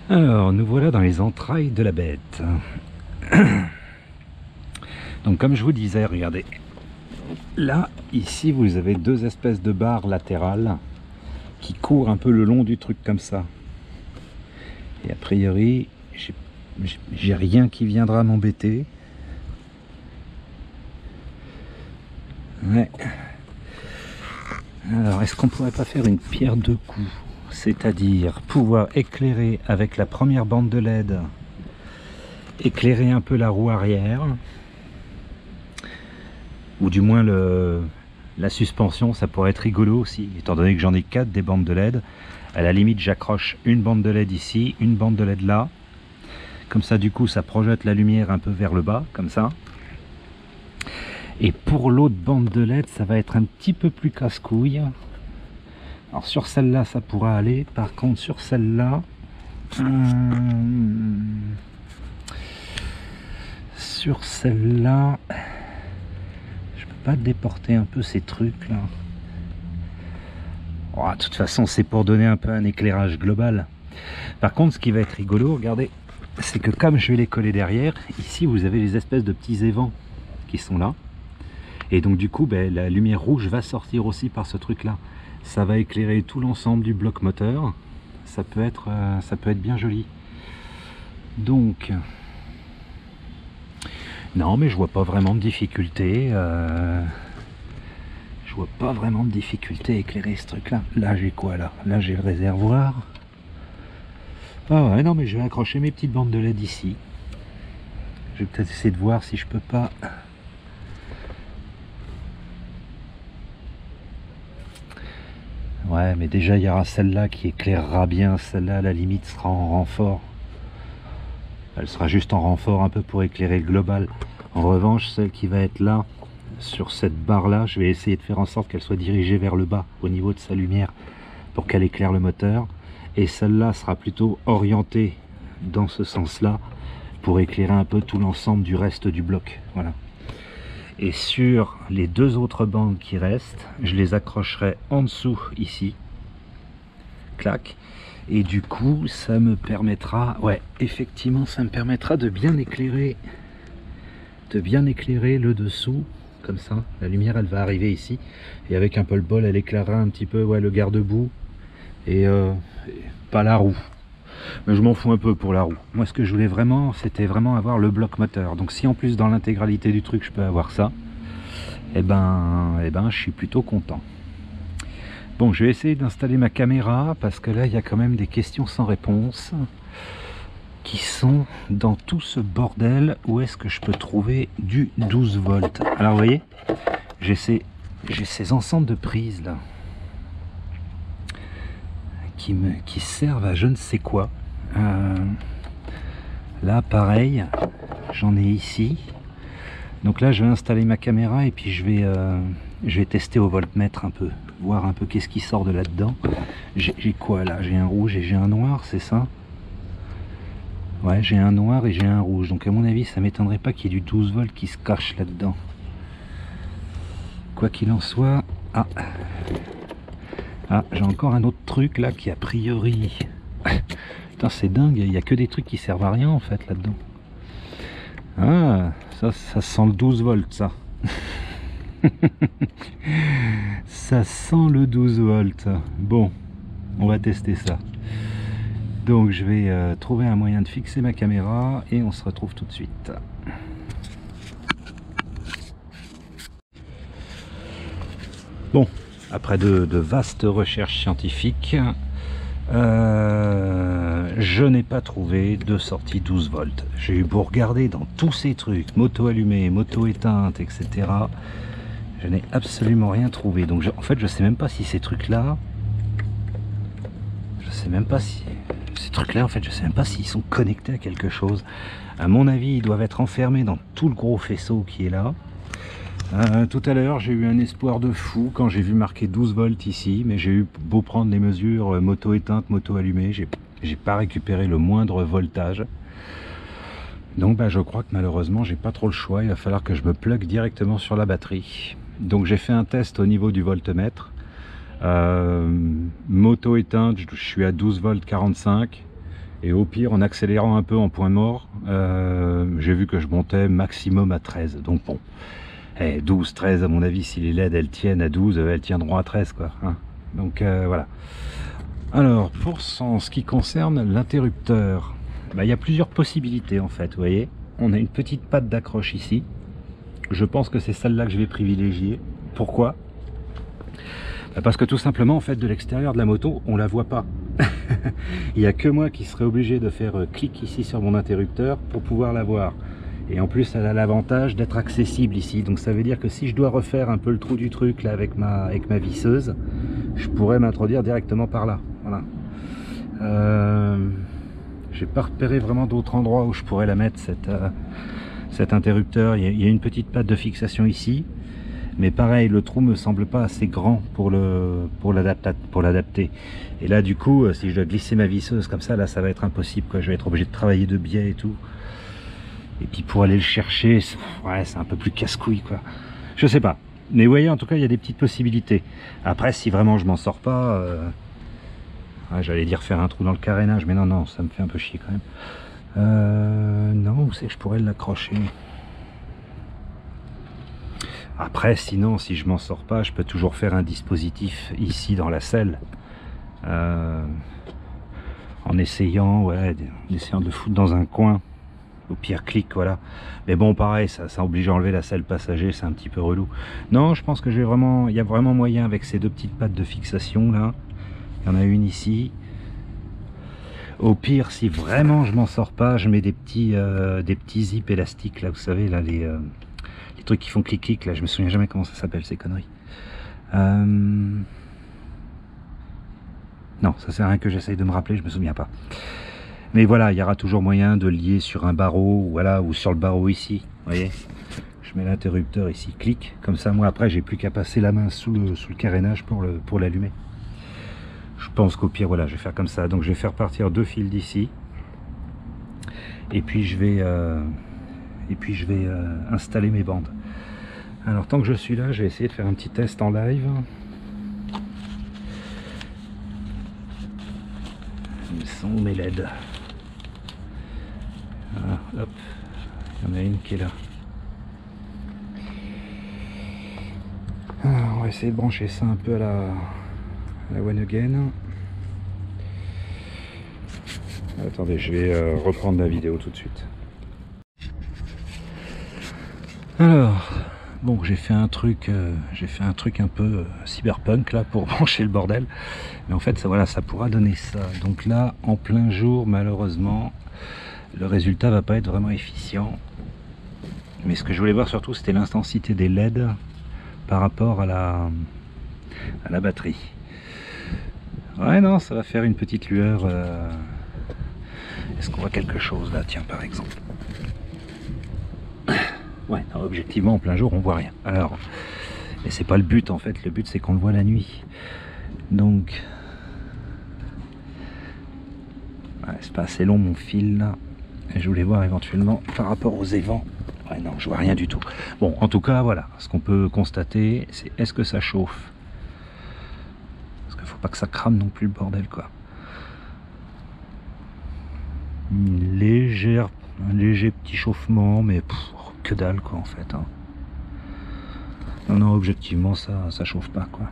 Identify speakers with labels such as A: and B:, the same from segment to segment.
A: Alors, nous voilà dans les entrailles de la bête. Donc, comme je vous disais, regardez. Là, ici, vous avez deux espèces de barres latérales qui courent un peu le long du truc comme ça. Et a priori, j'ai rien qui viendra m'embêter. Ouais. Alors, est-ce qu'on pourrait pas faire une pierre deux coups? C'est-à-dire pouvoir éclairer avec la première bande de LED, éclairer un peu la roue arrière, ou du moins la suspension, ça pourrait être rigolo aussi, étant donné que j'en ai 4 des bandes de LED. À la limite, j'accroche une bande de LED ici, une bande de LED là, comme ça du coup ça projette la lumière un peu vers le bas, comme ça. Et pour l'autre bande de LED, ça va être un petit peu plus casse-couille. Alors sur celle-là, ça pourra aller. Par contre, sur celle-là, sur celle-là, je peux pas déporter un peu ces trucs-là. Oh, de toute façon, c'est pour donner un peu un éclairage global. Par contre, ce qui va être rigolo, regardez, c'est que comme je vais les coller derrière, ici, vous avez les espèces de petits évents qui sont là. Et donc du coup, ben, la lumière rouge va sortir aussi par ce truc-là. Ça va éclairer tout l'ensemble du bloc moteur. Ça peut être bien joli. Donc, non, mais je vois pas vraiment de difficulté. Je vois pas vraiment de difficulté à éclairer ce truc-là. Là, j'ai quoi là? Là, j'ai le réservoir. Ah ouais, non, mais je vais accrocher mes petites bandes de LED ici. Je vais peut-être essayer de voir si je peux pas. Ouais, mais déjà il y aura celle-là qui éclairera bien, celle-là à la limite sera en renfort. Elle sera juste en renfort un peu pour éclairer le global. En revanche, celle qui va être là, sur cette barre-là, je vais essayer de faire en sorte qu'elle soit dirigée vers le bas, au niveau de sa lumière, pour qu'elle éclaire le moteur. Et celle-là sera plutôt orientée dans ce sens-là, pour éclairer un peu tout l'ensemble du reste du bloc. Voilà. Et sur les deux autres bandes qui restent, je les accrocherai en dessous ici, clac, et du coup ça me permettra, ouais effectivement ça me permettra de bien éclairer le dessous, comme ça, la lumière elle va arriver ici, et avec un peu le bol elle éclairera un petit peu, ouais, le garde-boue, et pas la roue. Mais je m'en fous un peu pour la roue. Moi ce que je voulais vraiment, c'était vraiment avoir le bloc moteur. Donc si en plus dans l'intégralité du truc je peux avoir ça, eh ben je suis plutôt content. Bon, je vais essayer d'installer ma caméra parce que là il y a quand même des questions sans réponse qui sont dans tout ce bordel. Où est-ce que je peux trouver du 12 volts? Alors vous voyez, j'ai ces ensembles de prises là qui servent à je ne sais quoi. Là pareil, j'en ai ici. Donc là je vais installer ma caméra et puis je vais tester au voltmètre un peu, voir un peu qu'est-ce qui sort de là-dedans. J'ai quoi là? J'ai un rouge et j'ai un noir, c'est ça? Ouais, j'ai un noir et j'ai un rouge. Donc à mon avis ça m'étonnerait pas qu'il y ait du 12 volts qui se cache là-dedans. Quoi qu'il en soit... Ah, j'ai encore un autre truc là qui a priori... Putain, c'est dingue, il n'y a que des trucs qui servent à rien en fait là-dedans. Ah, ça sent le 12 volts ça. Ça sent le 12 volts. Bon, on va tester ça. Donc je vais trouver un moyen de fixer ma caméra et on se retrouve tout de suite. Bon, après de vastes recherches scientifiques, je n'ai pas trouvé de sortie 12 volts. J'ai eu beau regarder dans tous ces trucs, moto allumée, moto éteinte, etc. Je n'ai absolument rien trouvé. Donc en fait je sais même pas si ces trucs là, en fait je sais même pas s'ils sont connectés à quelque chose. À mon avis ils doivent être enfermés dans tout le gros faisceau qui est là. Tout à l'heure j'ai eu un espoir de fou quand j'ai vu marqué 12 volts ici, mais j'ai eu beau prendre les mesures moto éteinte, moto allumée, j'ai pas récupéré le moindre voltage. Donc bah, je crois que malheureusement j'ai pas trop le choix, il va falloir que je me plug directement sur la batterie. Donc j'ai fait un test au niveau du voltmètre. Moto éteinte, je suis à 12 volts 45, Et au pire, en accélérant un peu en point mort, j'ai vu que je montais maximum à 13. Donc bon, 12, 13 à mon avis, si les LED elles tiennent à 12, elles tiendront à 13 quoi. Hein. Donc voilà. Alors, pour ce qui concerne l'interrupteur, il y a plusieurs possibilités en fait, vous voyez. On a une petite patte d'accroche ici. Je pense que c'est celle-là que je vais privilégier. Pourquoi? Parce que tout simplement, en fait, de l'extérieur de la moto, on la voit pas. Il n'y a que moi qui serais obligé de faire clic ici sur mon interrupteur pour pouvoir la voir. Et en plus, elle a l'avantage d'être accessible ici. Donc ça veut dire que si je dois refaire un peu le trou du truc là avec ma visseuse, je pourrais m'introduire directement par là. Voilà. J'ai pas repéré vraiment d'autres endroits où je pourrais la mettre, cet interrupteur. Il y a une petite patte de fixation ici. Mais pareil, le trou me semble pas assez grand pour l'adapter. Et là, du coup, si je dois glisser ma visseuse comme ça, là, ça va être impossible, quoi. Je vais être obligé de travailler de biais et tout. Et puis pour aller le chercher, ouais, c'est un peu plus casse-couille, quoi. Je sais pas. Mais vous voyez, en tout cas, il y a des petites possibilités. Après, si vraiment je m'en sors pas, ouais, j'allais dire faire un trou dans le carénage, mais non, non, ça me fait un peu chier quand même. Non, où c'est que je pourrais l'accrocher? Après, sinon, si je m'en sors pas, je peux toujours faire un dispositif ici dans la selle. En essayant, ouais, de le foutre dans un coin. Au pire, clic, voilà. Mais bon, pareil, ça oblige à enlever la selle passager, c'est un petit peu relou. Non, je pense que il y a vraiment moyen avec ces deux petites pattes de fixation, là. Il y en a une ici. Au pire, si vraiment je m'en sors pas, je mets des petits zips élastiques, là, vous savez, là, les trucs qui font clic-clic, là, je me souviens jamais comment ça s'appelle, ces conneries. Non, ça sert à rien que j'essaye de me rappeler, je me souviens pas. Mais voilà, il y aura toujours moyen de lier sur un barreau, voilà, ou sur le barreau ici, vous voyez. Je mets l'interrupteur ici, clic, comme ça, moi, après, j'ai plus qu'à passer la main sous le carénage pour l'allumer. Je pense qu'au pire, voilà, je vais faire comme ça. Donc, je vais faire partir 2 fils d'ici. Et puis, je vais installer mes bandes. Alors tant que je suis là, je vais essayer de faire un petit test en live. Ils sont mes LED. Voilà, hop, il y en a une qui est là. Alors, on va essayer de brancher ça un peu à la One Again. Attendez, je vais reprendre la vidéo tout de suite. Alors, bon, j'ai fait un truc un peu cyberpunk là pour brancher le bordel, mais en fait ça, voilà, ça pourra donner ça. Donc là, en plein jour, malheureusement, le résultat va pas être vraiment efficient. Mais ce que je voulais voir surtout, c'était l'intensité des LED par rapport à la batterie. Ouais, non, ça va faire une petite lueur. Est-ce qu'on voit quelque chose là, tiens, par exemple? Ouais, non, objectivement, en plein jour, on voit rien. Alors, et c'est pas le but en fait, le but c'est qu'on le voit la nuit. Donc, ouais, c'est pas assez long mon fil là. Et je voulais voir éventuellement par rapport aux évents. Ouais, non, je vois rien du tout. Bon, en tout cas, voilà, ce qu'on peut constater, c'est est-ce que ça chauffe? Parce qu'il faut pas que ça crame non plus le bordel, quoi. Un léger petit chauffement, mais que dalle quoi en fait. Hein. Non, objectivement ça chauffe pas quoi.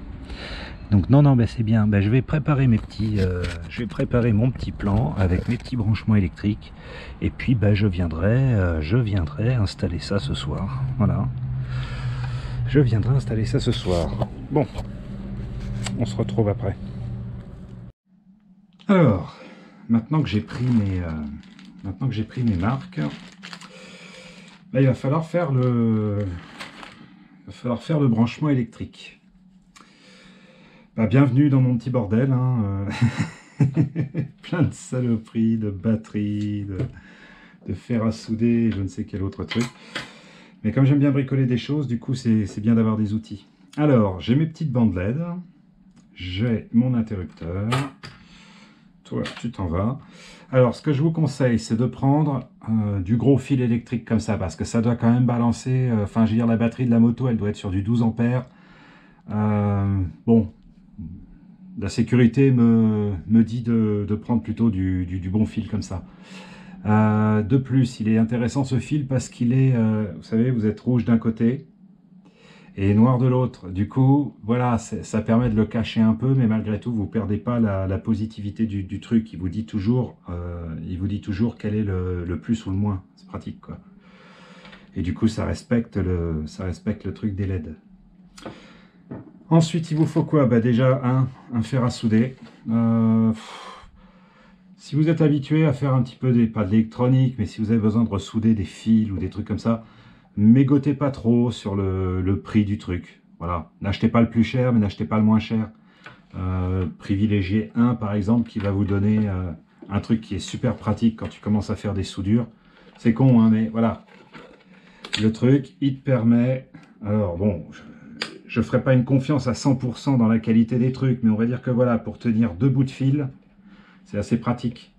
A: Donc non, c'est bien. Je vais préparer mes petits, je vais préparer mon petit plan avec mes petits branchements électriques. Et puis je viendrai installer ça ce soir. Voilà. Je viendrai installer ça ce soir. Bon, on se retrouve après. Alors, maintenant que j'ai pris mes marques, là, il va falloir faire le branchement électrique. Bienvenue dans mon petit bordel, hein. Plein de saloperies, de batteries, de fer à souder, je ne sais quel autre truc. Mais comme j'aime bien bricoler des choses, du coup c'est bien d'avoir des outils. Alors, j'ai mes petites bandes LED, j'ai mon interrupteur. Toi, tu t'en vas. Alors, ce que je vous conseille, c'est de prendre du gros fil électrique comme ça, parce que ça doit quand même balancer. Enfin, je veux dire, la batterie de la moto, elle doit être sur du 12 ampères. Bon, La sécurité me dit de prendre plutôt du bon fil comme ça. De plus, il est intéressant ce fil parce qu'il est, vous savez, vous êtes rouge d'un côté et noir de l'autre. Du coup, voilà, ça permet de le cacher un peu, mais malgré tout, vous ne perdez pas la positivité du truc. Il vous dit toujours quel est le plus ou le moins. C'est pratique, quoi. Et du coup, ça respecte le truc des LED. Ensuite, il vous faut quoi? Bah déjà, un fer à souder. Si vous êtes habitué à faire un petit peu pas de l'électronique, mais si vous avez besoin de ressouder des fils ou des trucs comme ça, mégotez pas trop sur le prix du truc. Voilà, n'achetez pas le plus cher, mais n'achetez pas le moins cher. Privilégiez un, par exemple, qui va vous donner un truc qui est super pratique quand tu commences à faire des soudures. C'est con, hein, mais voilà. Le truc, il te permet... Alors bon, je ne ferai pas une confiance à 100% dans la qualité des trucs, mais on va dire que voilà, pour tenir 2 bouts de fil, c'est assez pratique.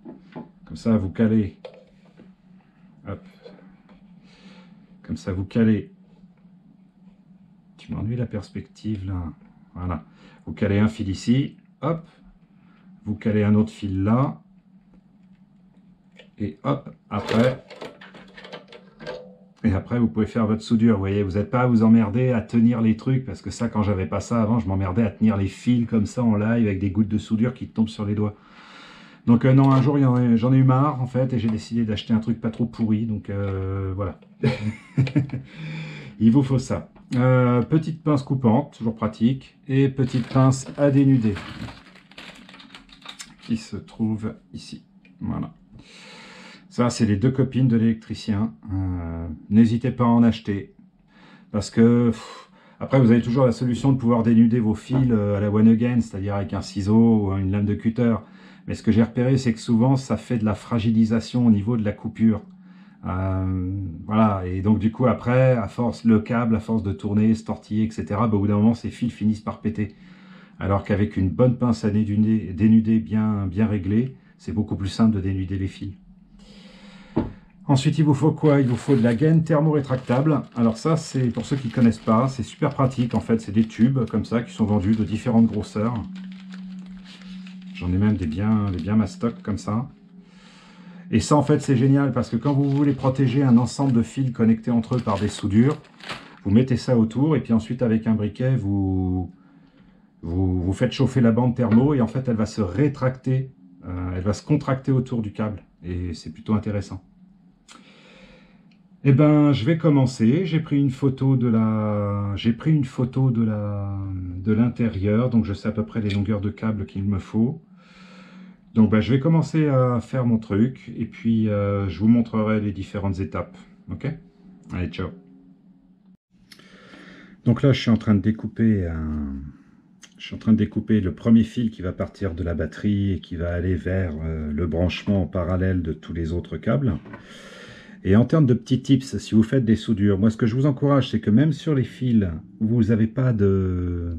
A: Comme ça, vous calez. Hop. Comme ça, vous calez. Tu m'ennuies la perspective, là. Voilà. Vous calez un fil ici. Hop. Vous calez un autre fil là. Et hop, après... Et après, vous pouvez faire votre soudure. Vous voyez, vous n'êtes pas à vous emmerder à tenir les trucs. Parce que ça, quand j'avais pas ça avant, je m'emmerdais à tenir les fils comme ça en live avec des gouttes de soudure qui tombent sur les doigts. Donc non, un jour, j'en ai eu marre, en fait, et j'ai décidé d'acheter un truc pas trop pourri. Donc voilà. Il vous faut ça. Petite pince coupante, toujours pratique. Et petite pince à dénuder. Qui se trouve ici. Voilà. Ça, c'est les 2 copines de l'électricien. N'hésitez pas à en acheter. Parce que, après, vous avez toujours la solution de pouvoir dénuder vos fils à la one again, c'est-à-dire avec un ciseau ou une lame de cutter. Mais ce que j'ai repéré, c'est que souvent, ça fait de la fragilisation au niveau de la coupure. Voilà, et donc du coup, après, à force, le câble, à force de tourner, se tortiller, etc., bah, au bout d'un moment, ces fils finissent par péter. Alors qu'avec une bonne pince à dénuder bien réglée, c'est beaucoup plus simple de dénuder les fils. Ensuite, il vous faut quoi? Il vous faut de la gaine thermorétractable. Alors ça, c'est pour ceux qui ne connaissent pas, c'est super pratique. En fait, c'est des tubes comme ça qui sont vendus de différentes grosseurs. J'en ai même des bien mastoc comme ça. Et ça, en fait, c'est génial parce que quand vous voulez protéger un ensemble de fils connectés entre eux par des soudures, vous mettez ça autour et puis ensuite, avec un briquet, vous faites chauffer la bande thermo et en fait, elle va se rétracter, elle va se contracter autour du câble. Et c'est plutôt intéressant. Eh ben, je vais commencer. J'ai pris une photo de l'intérieur, donc je sais à peu près les longueurs de câble qu'il me faut. Donc, ben, je vais commencer à faire mon truc et puis je vous montrerai les différentes étapes. Ok? Allez, ciao. Donc là, je suis en train de découper le premier fil qui va partir de la batterie et qui va aller vers le branchement en parallèle de tous les autres câbles. Et en termes de petits tips, si vous faites des soudures, moi ce que je vous encourage, c'est que même sur les fils où vous n'avez pas de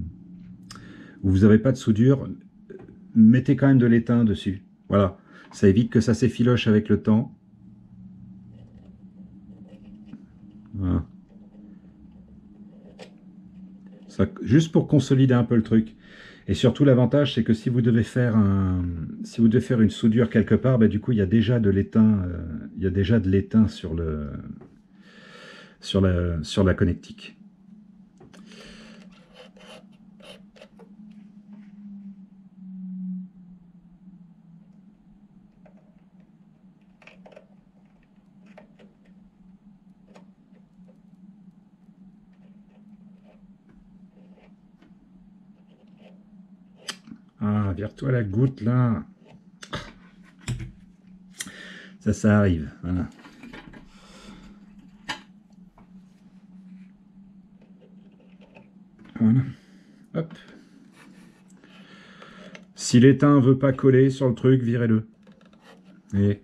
A: soudure, mettez quand même de l'étain dessus. Voilà, ça évite que ça s'effiloche avec le temps. Voilà. Ça, juste pour consolider un peu le truc. Et surtout, l'avantage, c'est que si vous devez faire une soudure quelque part, bah, du coup, il y a déjà de l'étain, sur la connectique. Ah, vire-toi la goutte, là. Ça arrive. Voilà. Voilà. Hop. Si l'étain ne veut pas coller sur le truc, virez-le. Et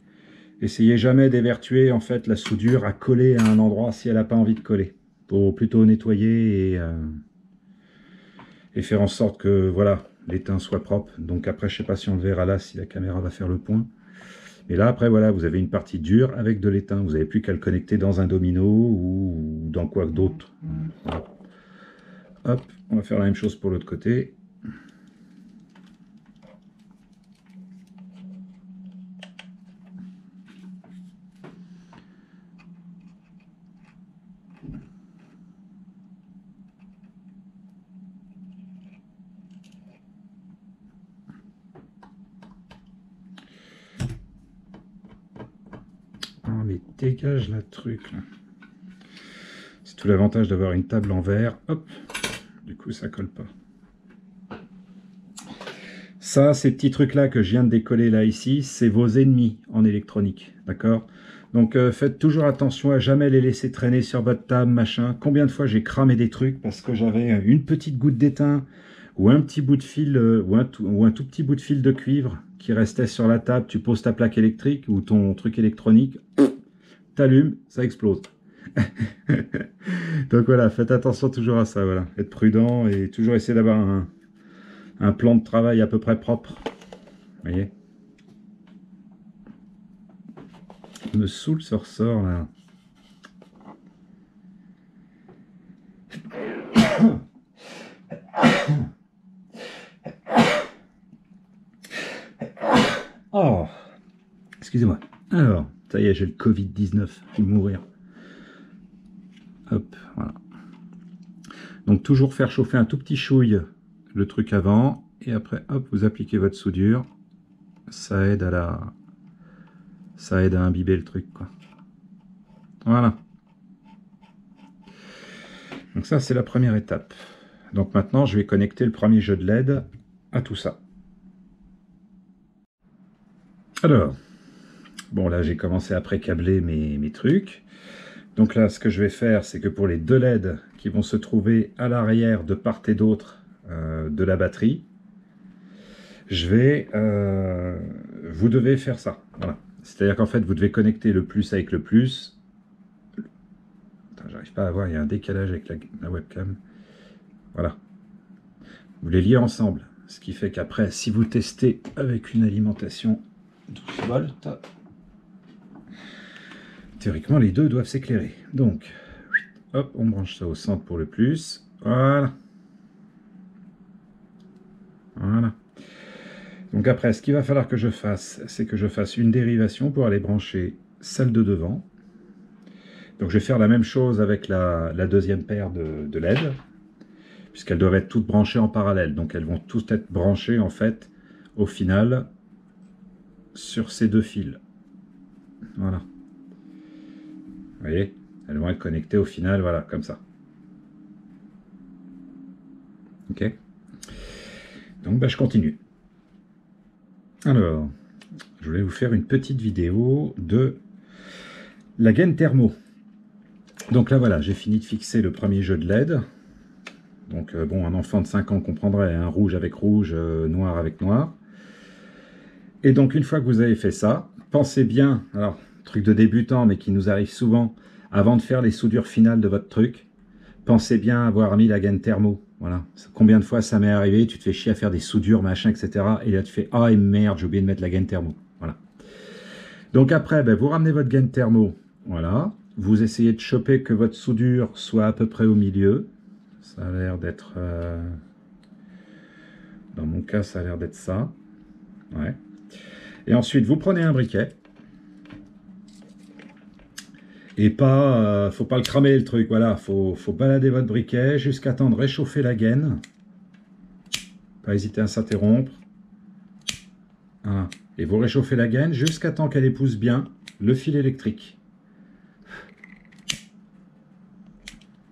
A: essayez jamais d'évertuer en fait la soudure à coller à un endroit si elle n'a pas envie de coller. Faut plutôt nettoyer et faire en sorte que voilà, l'étain soit propre. Donc après, je sais pas si on le verra là, si la caméra va faire le point. Mais là, après, voilà, vous avez une partie dure avec de l'étain. Vous n'avez plus qu'à le connecter dans un domino ou dans quoi d'autre. Voilà. Hop, on va faire la même chose pour l'autre côté. dégage le truc là. C'est tout l'avantage d'avoir une table en verre. Hop, du coup ça colle pas. Ça, ces petits trucs là que je viens de décoller là ici, c'est vos ennemis en électronique, d'accord? Donc faites toujours attention à jamais les laisser traîner sur votre table, machin. Combien de fois j'ai cramé des trucs parce que j'avais une petite goutte d'étain ou un petit bout de fil ou un tout petit bout de fil de cuivre qui restait sur la table. Tu poses ta plaque électrique ou ton truc électronique, t'allumes, ça explose. Donc voilà, faites attention toujours à ça, voilà. Être prudent et toujours essayer d'avoir un plan de travail à peu près propre. Vous voyez? Il me saoule ce ressort là. Oh, excusez-moi. Alors, ça y est, j'ai le Covid-19, je vais mourir. Hop, voilà. Donc toujours faire chauffer un tout petit chouille le truc avant, et après, hop, vous appliquez votre soudure. Ça aide à imbiber le truc, quoi. Voilà. Donc ça, c'est la première étape. Donc maintenant, je vais connecter le premier jeu de LED à tout ça. Alors, bon là, j'ai commencé à pré-câbler mes trucs. Donc là, ce que je vais faire, c'est que pour les deux LED qui vont se trouver à l'arrière de part et d'autre de la batterie, vous devez faire ça. Voilà. C'est-à-dire qu'en fait, vous devez connecter le plus avec le plus. J'arrive pas à voir, il y a un décalage avec la webcam. Voilà. Vous les liez ensemble. Ce qui fait qu'après, si vous testez avec une alimentation 12 volts, théoriquement, les deux doivent s'éclairer. Donc, hop, on branche ça au centre pour le plus. Voilà. Voilà. Donc après, ce qu'il va falloir que je fasse, c'est que je fasse une dérivation pour aller brancher celle de devant. Donc je vais faire la même chose avec la deuxième paire de LED, puisqu'elles doivent être toutes branchées en parallèle. Donc elles vont toutes être branchées, en fait, au final, sur ces deux fils. Voilà. Vous voyez? Elles vont être connectées au final, voilà, comme ça. Ok? Donc je continue. Alors, je voulais vous faire une petite vidéo de la gaine thermo. Donc là, voilà, j'ai fini de fixer le premier jeu de LED. Donc, bon, un enfant de 5 ans comprendrait, un rouge avec rouge, noir avec noir. Et donc, une fois que vous avez fait ça, pensez bien, alors, truc de débutant, mais qui nous arrive souvent, avant de faire les soudures finales de votre truc, pensez bien avoir mis la gaine thermo. Voilà. Combien de fois ça m'est arrivé, tu te fais chier à faire des soudures, machin, etc. Et là, tu fais, ah, et merde, j'ai oublié de mettre la gaine thermo. Voilà. Donc après, ben, vous ramenez votre gaine thermo. Voilà. Vous essayez de choper que votre soudure soit à peu près au milieu. Ça a l'air d'être... Dans mon cas, ça a l'air d'être ça. Ouais. Et ensuite, vous prenez un briquet. Et pas... faut pas le cramer, le truc. Voilà, faut balader votre briquet jusqu'à temps de réchauffer la gaine. Pas hésiter à s'interrompre. Voilà. Et vous réchauffez la gaine jusqu'à temps qu'elle épouse bien le fil électrique.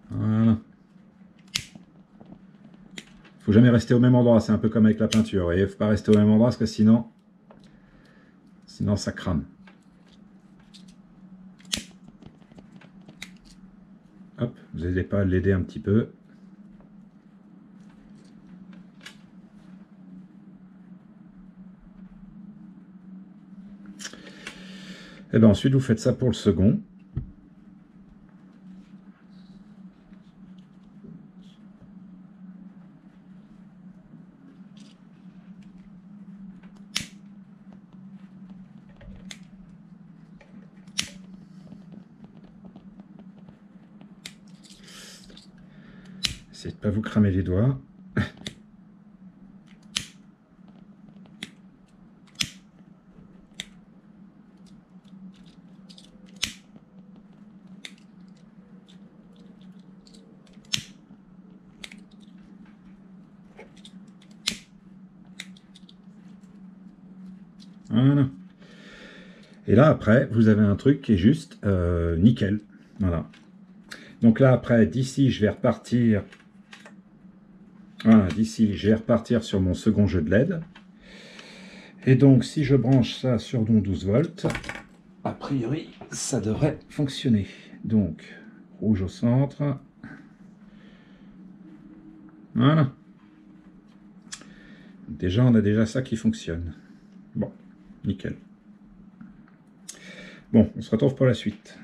A: Voilà. Faut jamais rester au même endroit, c'est un peu comme avec la peinture, vous voyez, faut pas rester au même endroit parce que sinon ça crame. Hop, vous n'hésitez pas à l'aider un petit peu. Et bien ensuite vous faites ça pour le second. Essayez de ne pas vous cramer les doigts. Voilà. Et là, après, vous avez un truc qui est juste nickel. Voilà. Donc là, après, d'ici, je vais repartir. Voilà, d'ici, je vais repartir sur mon second jeu de LED. Et donc, si je branche ça sur mon 12 volts, a priori, ça devrait fonctionner. Donc, rouge au centre. Voilà. Déjà, on a déjà ça qui fonctionne. Bon, nickel. Bon, on se retrouve pour la suite.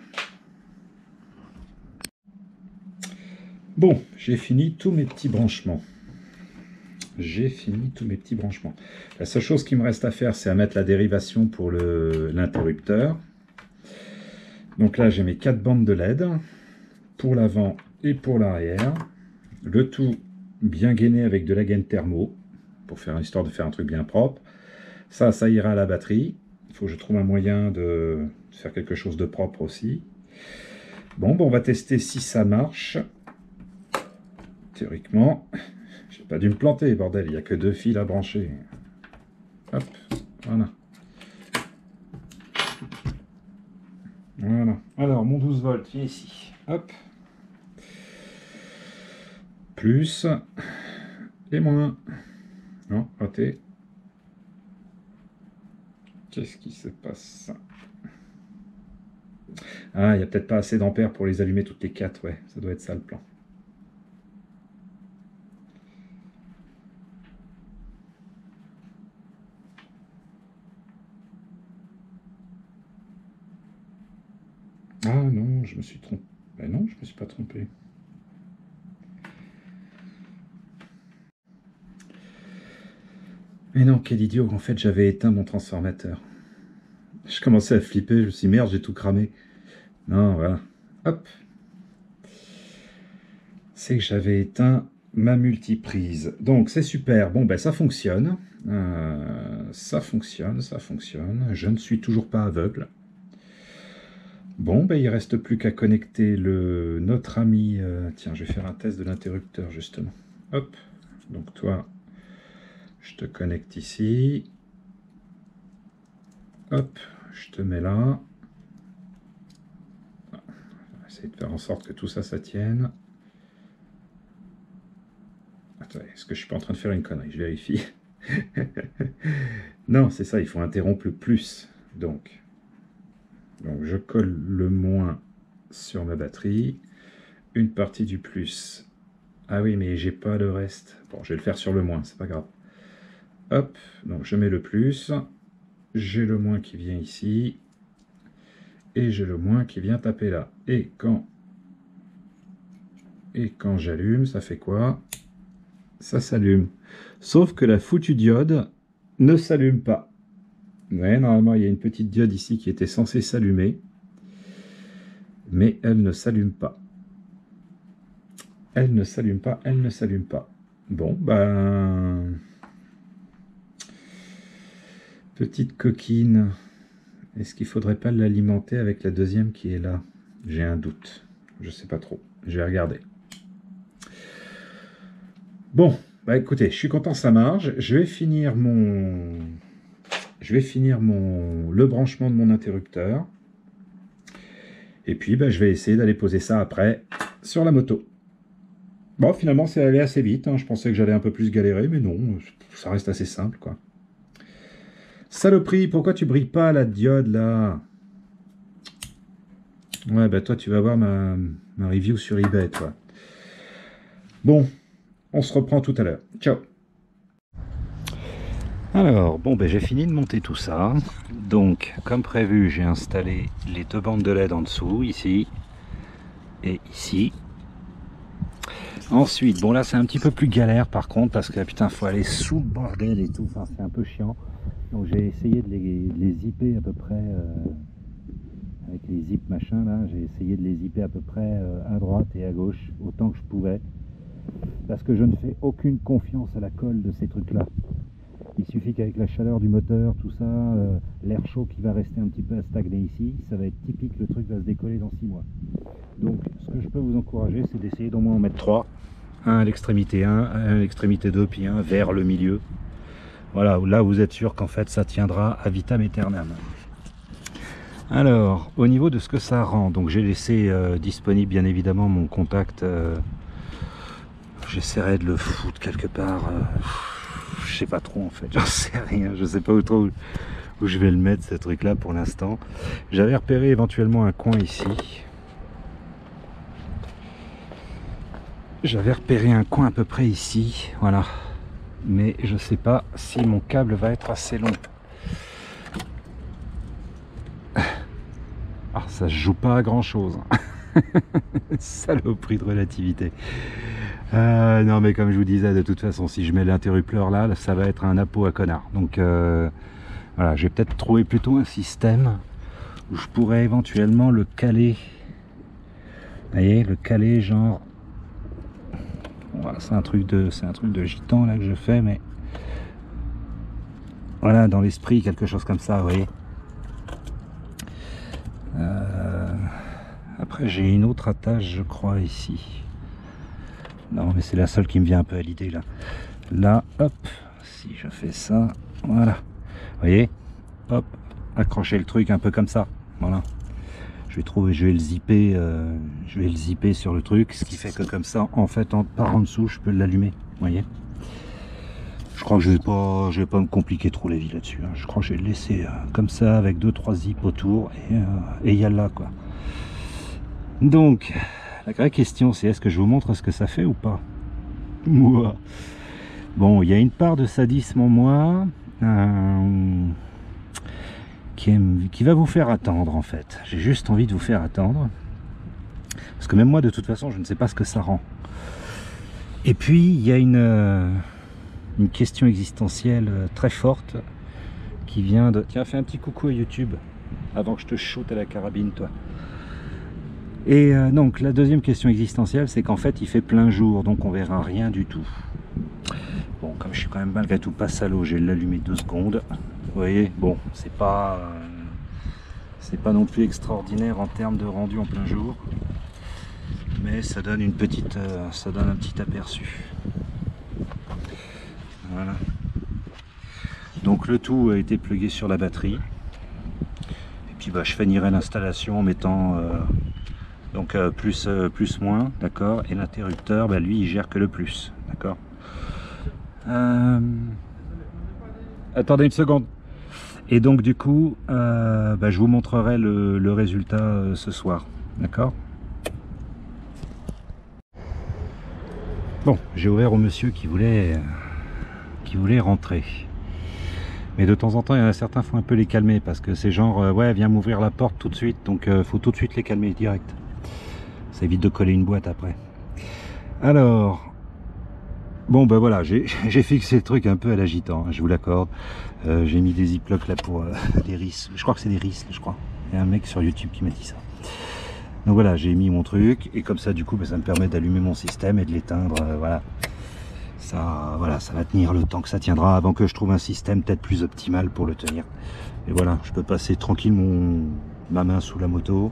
A: Bon, j'ai fini tous mes petits branchements. La seule chose qui me reste à faire, c'est à mettre la dérivation pour l'interrupteur. Donc là, j'ai mes 4 bandes de LED pour l'avant et pour l'arrière. Le tout bien gainé avec de la gaine thermo pour faire histoire de faire un truc bien propre. Ça ira à la batterie. Il faut que je trouve un moyen de faire quelque chose de propre aussi. Bon, on va tester si ça marche. Théoriquement, j'ai pas dû me planter, bordel, il n'y a que 2 fils à brancher. Hop, voilà. Voilà. Alors, mon 12 volts, viens ici. Hop. Plus et moins. Non, raté. Qu'est-ce qui se passe? Ah, il n'y a peut-être pas assez d'ampères pour les allumer toutes les 4, ouais, ça doit être ça le plan. Ah non, je me suis trompé. Ben non, je me suis pas trompé. Mais non, quel idiot, en fait j'avais éteint mon transformateur. Je commençais à flipper, je me suis dit merde, j'ai tout cramé. Non, voilà. Hop. C'est que j'avais éteint ma multiprise. Donc c'est super. Bon, ben ça fonctionne. Ça fonctionne. Je ne suis toujours pas aveugle. Bon, ben il reste plus qu'à connecter notre ami... tiens, je vais faire un test de l'interrupteur, justement. Hop. Donc toi, je te connecte ici. Hop, je te mets là. On va essayer de faire en sorte que tout ça, ça tienne. Attends, est-ce que je suis pas en train de faire une connerie? Je vérifie. Non, c'est ça, il faut interrompre le plus. Donc, je colle le moins sur ma batterie. Une partie du plus. Ah oui, mais j'ai pas le reste. Bon, je vais le faire sur le moins, c'est pas grave. Hop, donc je mets le plus. J'ai le moins qui vient ici. Et j'ai le moins qui vient taper là. Et quand j'allume, ça fait quoi? Ça s'allume. Sauf que la foutue diode ne s'allume pas. Ouais, normalement, il y a une petite diode ici qui était censée s'allumer. Mais elle ne s'allume pas. Elle ne s'allume pas. Bon, ben... Petite coquine. Est-ce qu'il ne faudrait pas l'alimenter avec la deuxième qui est là? J'ai un doute. Je ne sais pas trop. Je vais regarder. Bon, bah écoutez, je suis content, ça marche. Je vais finir le branchement de mon interrupteur. Et puis, bah, je vais essayer d'aller poser ça après sur la moto. Bon, finalement, c'est allé assez vite. Hein. Je pensais que j'allais un peu plus galérer, mais non, ça reste assez simple, quoi. Saloperie, pourquoi tu brilles pas la diode, là? Ouais, bah toi, tu vas voir ma review sur eBay, toi. Bon, on se reprend tout à l'heure. Ciao. Alors, bon, ben j'ai fini de monter tout ça. Donc, comme prévu, j'ai installé les 2 bandes de LED en dessous, ici et ici. Ensuite, bon là, c'est un petit peu plus galère par contre, parce que putain, faut aller sous le bordel et tout. Enfin, c'est un peu chiant. Donc, j'ai essayé de les zipper à peu près avec les zips machin là. J'ai essayé de les zipper à peu près à droite et à gauche autant que je pouvais, parce que je ne fais aucune confiance à la colle de ces trucs là. Il suffit qu'avec la chaleur du moteur, tout ça, l'air chaud qui va rester un petit peu à stagner ici, ça va être typique, le truc va se décoller dans 6 mois. Donc ce que je peux vous encourager, c'est d'essayer d'au moins en mettre 3. Un à l'extrémité 1, un à l'extrémité 2, puis un vers le milieu. Voilà, là vous êtes sûr qu'en fait ça tiendra à vitam aeternam. Alors, au niveau de ce que ça rend, donc j'ai laissé disponible bien évidemment mon contact. J'essaierai de le foutre quelque part. Je sais pas trop en fait, j'en sais rien. Je sais pas où je vais le mettre ce truc là pour l'instant. J'avais repéré éventuellement un coin ici. J'avais repéré un coin à peu près ici, voilà. Mais je sais pas si mon câble va être assez long. Ah, ça se joue pas à grand chose. Saloperie de relativité. Non mais comme je vous disais, de toute façon, si je mets l'interrupteur là, ça va être un appôt à connard. Donc voilà, j'ai peut-être trouvé plutôt un système où je pourrais éventuellement le caler. Vous voyez, le caler genre... Voilà, c'est un truc de gitan là que je fais, mais voilà, dans l'esprit, quelque chose comme ça, vous voyez. Après, j'ai une autre attache, je crois, ici. Non, mais c'est la seule qui me vient un peu à l'idée là. Là, hop, si je fais ça, voilà. Vous voyez, hop, accrocher le truc un peu comme ça. Voilà. Je vais le zipper, sur le truc, ce qui fait que comme ça, en fait, par en dessous, je peux l'allumer. Vous voyez. Je crois que je vais pas me compliquer trop la vie là-dessus. Hein. Je crois que je vais le laisser comme ça, avec 2-3 zips autour, et yalla quoi. Donc, la vraie question, c'est est-ce que je vous montre ce que ça fait ou pas? Moi. Bon, il y a une part de sadisme en moi qui va vous faire attendre en fait. J'ai juste envie de vous faire attendre. Parce que même moi, de toute façon, je ne sais pas ce que ça rend. Et puis, il y a une question existentielle très forte qui vient de... Tiens, fais un petit coucou à YouTube avant que je te shoote à la carabine, toi. Et donc la deuxième question existentielle, c'est qu'en fait il fait plein jour, donc on verra rien du tout. Bon, comme je suis quand même malgré tout pas salaud, je vais l'allumer 2 secondes. Vous voyez, bon, c'est pas non plus extraordinaire en termes de rendu en plein jour, mais ça donne une petite, ça donne un petit aperçu. Voilà. Donc le tout a été plugué sur la batterie. Et puis bah, je finirai l'installation en mettant donc plus moins, d'accord, et l'interrupteur, bah, lui il gère que le plus, d'accord. Attendez une seconde. Et donc du coup bah, je vous montrerai le résultat ce soir, d'accord. Bon, j'ai ouvert au monsieur qui voulait rentrer, mais de temps en temps il y en a certains, faut un peu les calmer parce que c'est genre ouais, viens m'ouvrir la porte tout de suite, donc faut tout de suite les calmer direct. Ça évite de coller une boîte après. Alors, bon ben voilà, j'ai fixé le truc un peu à l'agitant, hein, je vous l'accorde. J'ai mis des ziplocs là pour des risses. Je crois que c'est des risses, je crois. Il y a un mec sur YouTube qui m'a dit ça. Donc voilà, j'ai mis mon truc et comme ça du coup ben, ça me permet d'allumer mon système et de l'éteindre. Voilà. Voilà, ça va tenir le temps que ça tiendra avant que je trouve un système peut-être plus optimal pour le tenir. Et voilà, je peux passer tranquille ma main sous la moto.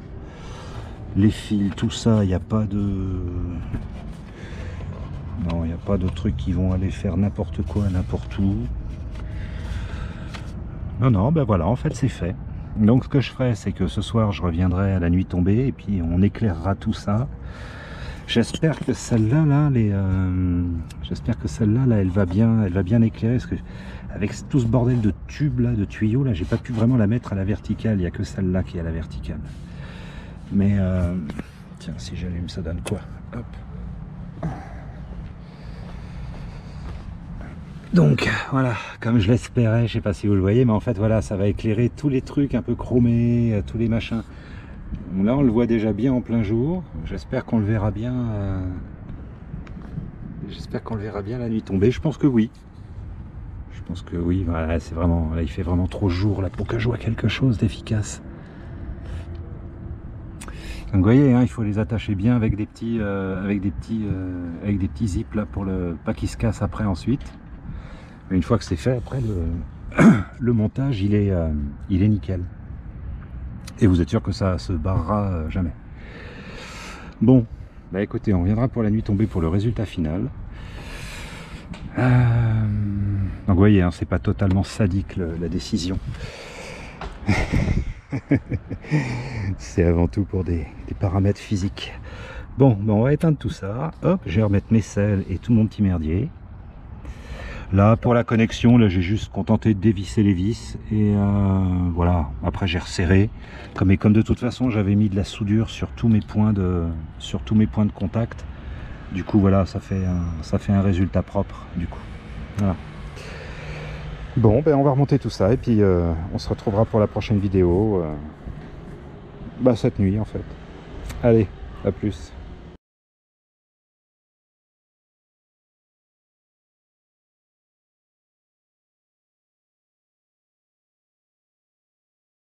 A: Les fils, tout ça, il n'y a pas de... Non, il n'y a pas de trucs qui vont aller faire n'importe quoi, n'importe où. Non, ben voilà, en fait c'est fait. Donc ce que je ferai, c'est que ce soir, je reviendrai à la nuit tombée et puis on éclairera tout ça. J'espère que celle-là, j'espère que celle-là, elle va bien éclairer, parce que avec tout ce bordel de tubes là, de tuyaux là, j'ai pas pu vraiment la mettre à la verticale. Il n'y a que celle-là qui est à la verticale. Mais tiens, si j'allume, ça donne quoi? Hop. Donc voilà, comme je l'espérais, je sais pas si vous le voyez, mais en fait voilà, ça va éclairer tous les trucs un peu chromés, tous les machins. Là on le voit déjà bien en plein jour. J'espère qu'on le verra bien. J'espère qu'on le verra bien la nuit tombée. Je pense que oui. Je pense que oui. Voilà, c'est vraiment. Là, il fait vraiment trop jour là pour que je vois quelque chose d'efficace. Donc vous voyez, hein, il faut les attacher bien avec des petits zips là pour pas qu'ils se cassent après ensuite. Mais une fois que c'est fait, après le montage il est nickel. Et vous êtes sûr que ça se barrera jamais. Bon, bah écoutez, on reviendra pour la nuit tombée pour le résultat final. Donc vous voyez, hein, c'est pas totalement sadique la décision. C'est avant tout pour des paramètres physiques. Bon, ben on va éteindre tout ça. Hop, je vais remettre mes selles et tout mon petit merdier. Là, pour la connexion, là j'ai juste contenté de dévisser les vis. Et voilà, après j'ai resserré. Comme de toute façon, j'avais mis de la soudure sur tous mes points de contact. Du coup, voilà, ça fait un résultat propre, du coup. Voilà. Bon, ben on va remonter tout ça et puis on se retrouvera pour la prochaine vidéo. Cette nuit, en fait. Allez, à plus.